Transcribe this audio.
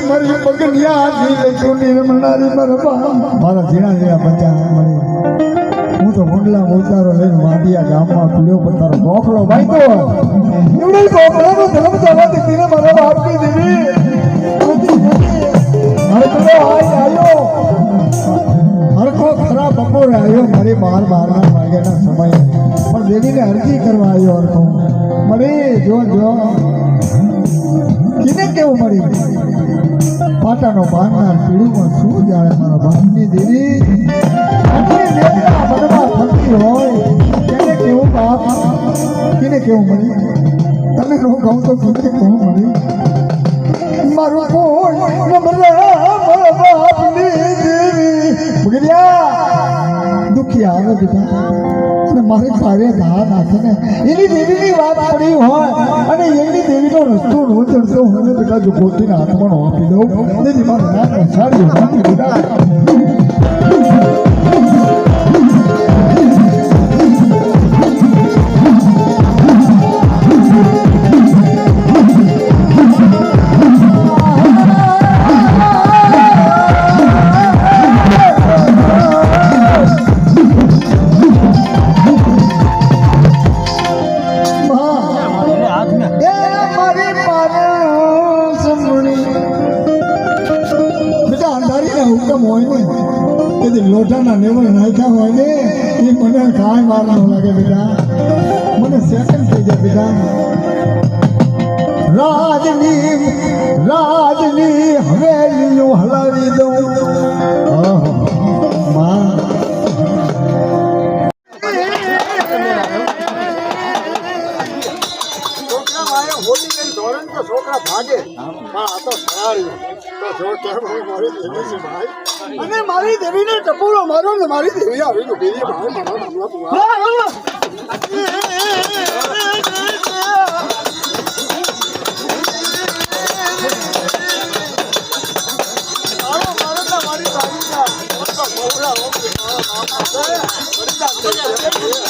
મારી પગનિયા નિર્મળારી મારા ઝીણા ઝીણા બચ્ચા મળી હું તો હુંડલા ઉતારો લઈને વાંડિયા ગામમાં પીડ્યો પણ તારો ગોખલો બાંધો એવડે ગોખલાનો ધર્મ જવાથી તીને મારા બાપની દેવી મારે તો આવ્યો હરખો ખરા બપોરે આવ્યો મારી 12 વાગ્યાના સમયે પણ દેવીને અરજી કરવા આવ્યો હરખો મળી જો કિને કેવું મળી પાટાનો બાંધનાર પીળું શું જાણે મારા બાપની દેવી હોય કેને કેવું બાપ કેને કેવું મળી તમે હું કહું તો કેને કેવું મળી મારું કોઈ બાપની દેવી દુખી આવે બેટા અને મારે કાર્ય ઘા નાખે ને એની દેવીની વાત પડી હોય અને એની દેવીનો રસ્તો રોજ ચડતો હોય બેટા જો ગોતીના હાથમાં આપી દઉં તેથી મારું નામ સારું બેટા લોટાના નેવળ નાખ્યા હોય ને એ મને કાંઈ વાર ન લાગે બેટા મને સેકન્ડ થઈ જાય બેટા રાજની હવેલીઓ હલાવી દઉં છોકરા ભાગે આ તો અને મારી દેવીને ટપુરો મારો ને મારી દેવી આવી મારી